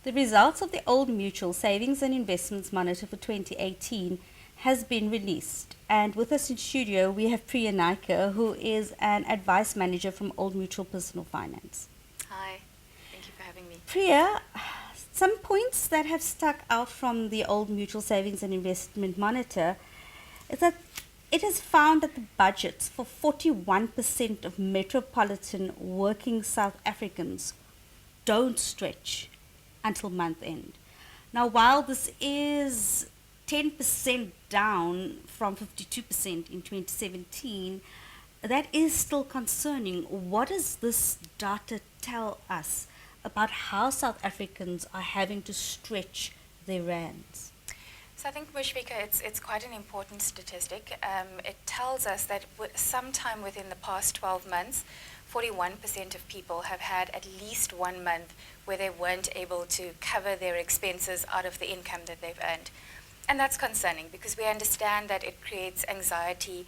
The results of the Old Mutual Savings and Investments Monitor for 2018 has been released. And with us in studio, we have Priya Naika, who is an advice manager from Old Mutual Personal Finance. Hi, thank you for having me. Priya, some points that have stuck out from the Old Mutual Savings and Investment Monitor is that it has found that the budgets for 41% of metropolitan working South Africans don't stretch until month end. Now, while this is 10% down from 52% in 2017, that is still concerning. What does this data tell us about how South Africans are having to stretch their rands? So I think, Mushvika, it's quite an important statistic. It tells us that sometime within the past 12 months, 41% of people have had at least 1 month where they weren't able to cover their expenses out of the income that they've earned. And that's concerning because we understand that it creates anxiety,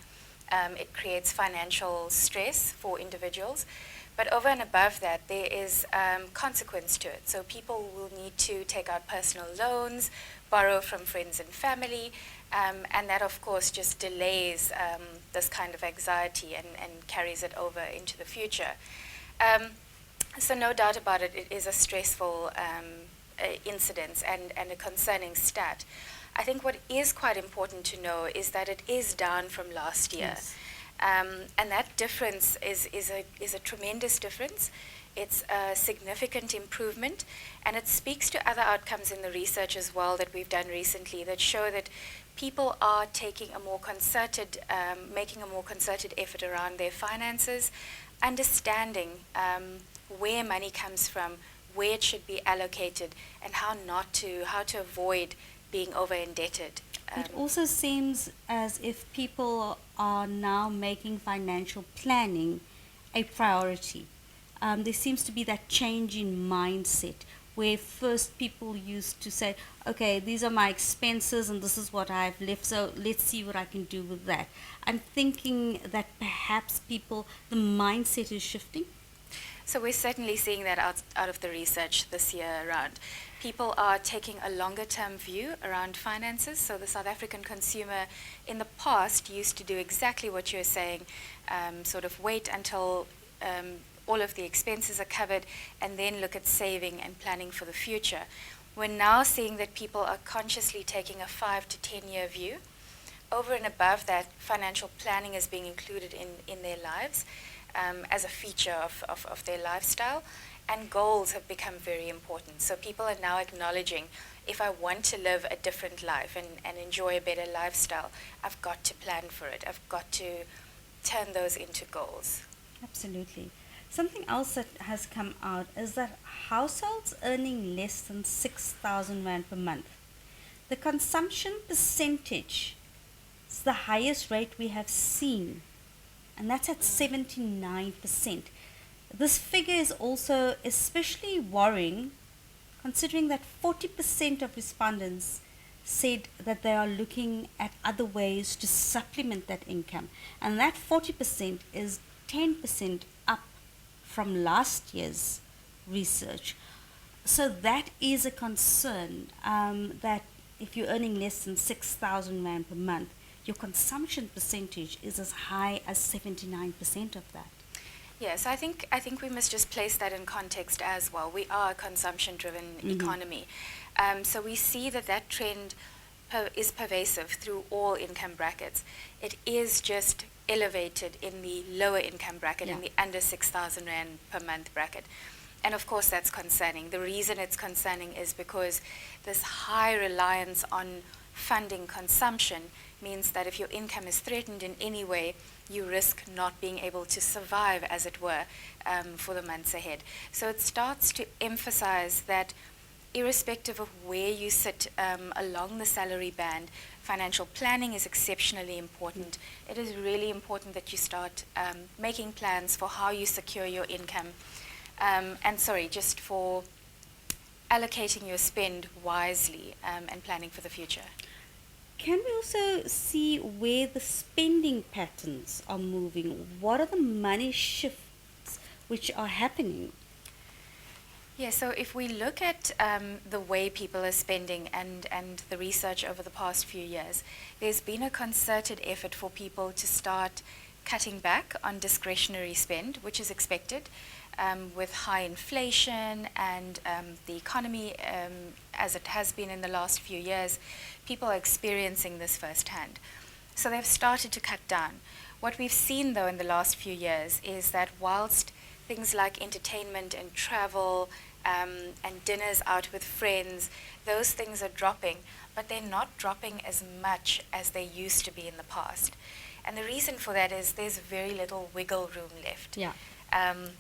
it creates financial stress for individuals. But over and above that, there is consequence to it. So people will need to take out personal loans, borrow from friends and family, and that, of course, just delays this kind of anxiety and carries it over into the future. So no doubt about it, it is a stressful incident and a concerning stat. I think what is quite important to know is that it is down from last year. Yes. And that difference is a tremendous difference. It's a significant improvement, and it speaks to other outcomes in the research as well that we've done recently that show that people are taking a more concerted, making a more concerted effort around their finances, understanding where money comes from, where it should be allocated, and how to avoid being over indebted. It also seems as if people are now making financial planning a priority. There seems to be that change in mindset where first people used to say, okay, these are my expenses and this is what I've left, so let's see what I can do with that. I'm thinking that perhaps the mindset is shifting. So we're certainly seeing that out of the research this year around. People are taking a longer term view around finances. So the South African consumer in the past used to do exactly what you're saying, sort of wait until all of the expenses are covered and then look at saving and planning for the future. We're now seeing that people are consciously taking a 5 to 10 year view. Over and above that, financial planning is being included in their lives as a feature of their lifestyle. And goals have become very important. So people are now acknowledging, if I want to live a different life and enjoy a better lifestyle, I've got to plan for it. I've got to turn those into goals. Absolutely. Something else that has come out is that households earning less than 6,000 Rand per month, the consumption percentage is the highest rate we have seen, and that's at 79%. This figure is also especially worrying considering that 40% of respondents said that they are looking at other ways to supplement that income, and that 40% is 10% up from last year's research. So that is a concern, that if you're earning less than 6,000 Rand per month, your consumption percentage is as high as 79% of that. Yes, I think we must just place that in context as well. We are a consumption-driven economy, so we see that trend is pervasive through all income brackets. It is just elevated in the lower income bracket, in the under 6,000 Rand per month bracket. And of course, that's concerning. The reason it's concerning is because this high reliance on funding consumption means that if your income is threatened in any way, you risk not being able to survive, as it were, for the months ahead. So it starts to emphasize that irrespective of where you sit along the salary band, financial planning is exceptionally important. It is really important that you start making plans for how you secure your income, just for allocating your spend wisely and planning for the future. Can we also see where the spending patterns are moving? What are the money shifts which are happening? Yeah, so if we look at the way people are spending and the research over the past few years, there's been a concerted effort for people to start cutting back on discretionary spend, which is expected with high inflation and the economy as it has been in the last few years. People are experiencing this firsthand. So they've started to cut down. What we've seen, though, in the last few years is that whilst things like entertainment and travel and dinners out with friends, those things are dropping, but they're not dropping as much as they used to be in the past. And the reason for that is there's very little wiggle room left. Yeah. Um,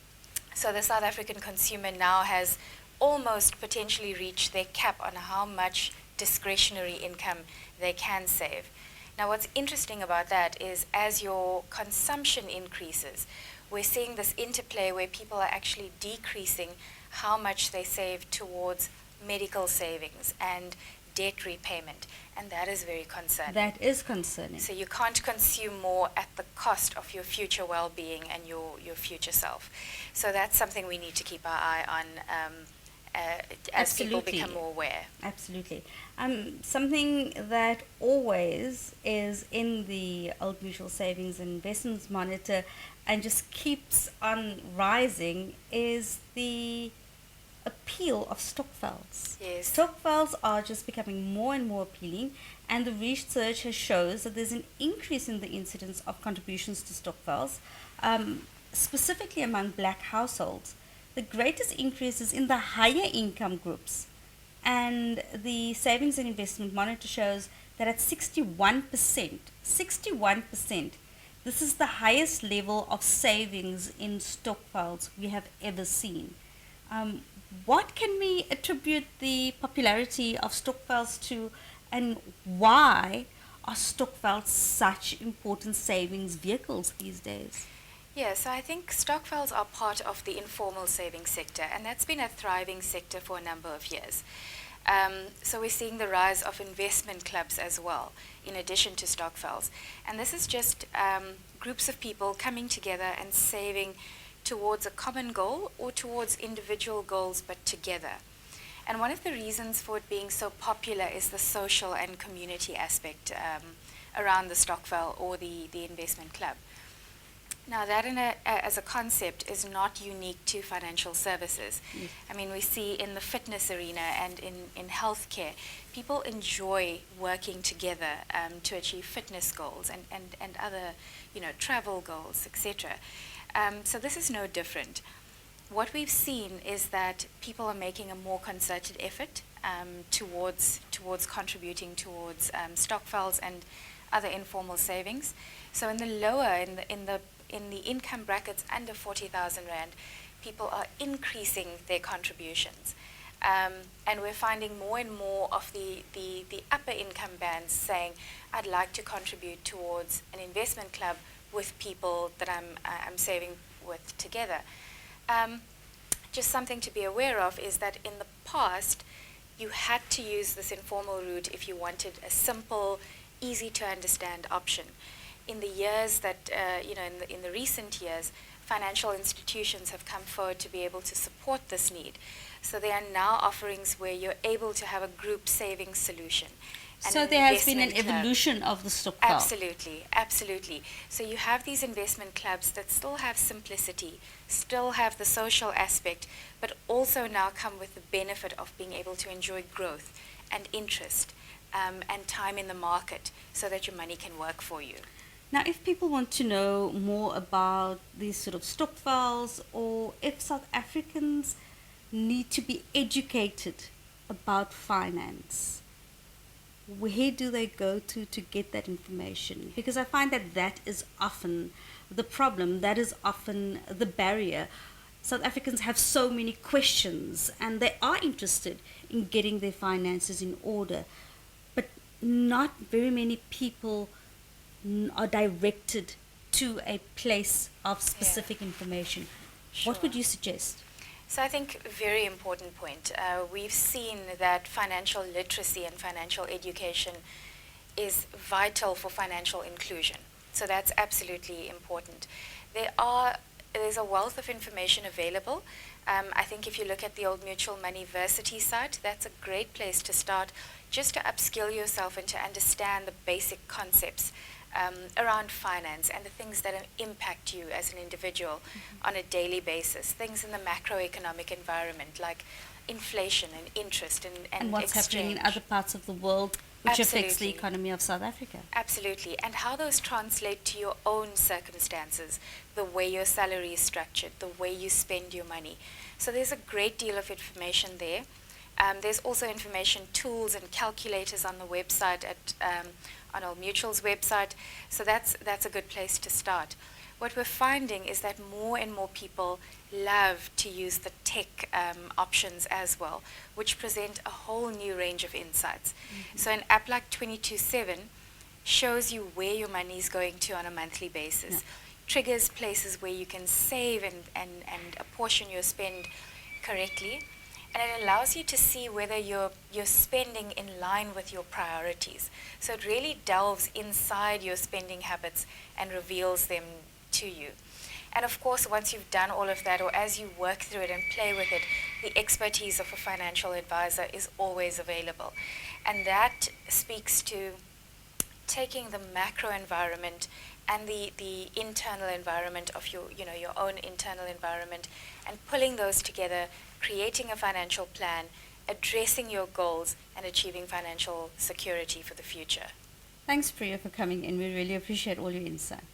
so the South African consumer now has almost potentially reached their cap on how much discretionary income they can save. Now, what's interesting about that is as your consumption increases, we're seeing this interplay where people are actually decreasing how much they save towards medical savings and debt repayment, and that is very concerning. That is concerning. So you can't consume more at the cost of your future well-being and your future self. So that's something we need to keep our eye on as people Absolutely. become more aware. Absolutely. Something that always is in the Old Mutual Savings and Investments Monitor and just keeps on rising is the appeal of stockvels. Yes. Stockvels are just becoming more and more appealing, and the research has shows that there's an increase in the incidence of contributions to stockvels, specifically among black households. The greatest increase is in the higher income groups, and the Savings and Investment Monitor shows that at 61%, this is the highest level of savings in stockvels we have ever seen. What can we attribute the popularity of stockvels to, and why are stockvels such important savings vehicles these days? Yeah, so I think stockvels are part of the informal savings sector, and that's been a thriving sector for a number of years. So we're seeing the rise of investment clubs as well, in addition to stockvels. And this is just groups of people coming together and saving towards a common goal or towards individual goals, but together. And one of the reasons for it being so popular is the social and community aspect around the stockvel or the investment club. Now, that as a concept is not unique to financial services. Yes. I mean, we see in the fitness arena and in healthcare, people enjoy working together to achieve fitness goals and other, travel goals, etc. So this is no different. What we've seen is that people are making a more concerted effort towards contributing towards stockvels and other informal savings. So in the lower, in the income brackets under 40,000 Rand, people are increasing their contributions. And we're finding more and more of the upper income bands saying, I'd like to contribute towards an investment club with people that I'm saving with together. Just something to be aware of is that in the past, you had to use this informal route if you wanted a simple, easy to understand option. In the years that, in the recent years, financial institutions have come forward to be able to support this need. So there are now offerings where you're able to have a group savings solution. So there has been an evolution of the stockvel. Absolutely. So you have these investment clubs that still have simplicity, still have the social aspect, but also now come with the benefit of being able to enjoy growth and interest and time in the market so that your money can work for you. Now, if people want to know more about these sort of stockvels, or if South Africans need to be educated about finance, where do they go to get that information? Because I find that is often the problem, that is often the barrier. South Africans have so many questions and they are interested in getting their finances in order, but not very many people are directed to a place of specific information. Sure. What would you suggest? So I think a very important point. We've seen that financial literacy and financial education is vital for financial inclusion. So that's absolutely important. There's a wealth of information available I think if you look at the Old Mutual Moneyversity site, that's a great place to start, just to upskill yourself and to understand the basic concepts around finance and the things that impact you as an individual on a daily basis, things in the macroeconomic environment like inflation and interest and what's exchange. happening in other parts of the world which affects the Absolutely. economy of South Africa. Absolutely. And how those translate to your own circumstances, the way your salary is structured, the way you spend your money. So there's a great deal of information there. There's also information, tools, and calculators on the website on Old Mutual's website. So that's a good place to start. What we're finding is that more and more people love to use the tech options as well, which present a whole new range of insights. So an app like 22/7 shows you where your money is going to on a monthly basis, Yeah. triggers places where you can save and apportion your spend correctly, and it allows you to see whether you're spending in line with your priorities. So it really delves inside your spending habits and reveals them to you. And of course, once you've done all of that, or as you work through it and play with it, the expertise of a financial advisor is always available. And that speaks to taking the macro environment and the internal environment of your own internal environment, and pulling those together, creating a financial plan, addressing your goals, and achieving financial security for the future. Thanks, Priya, for coming in. We really appreciate all your insight.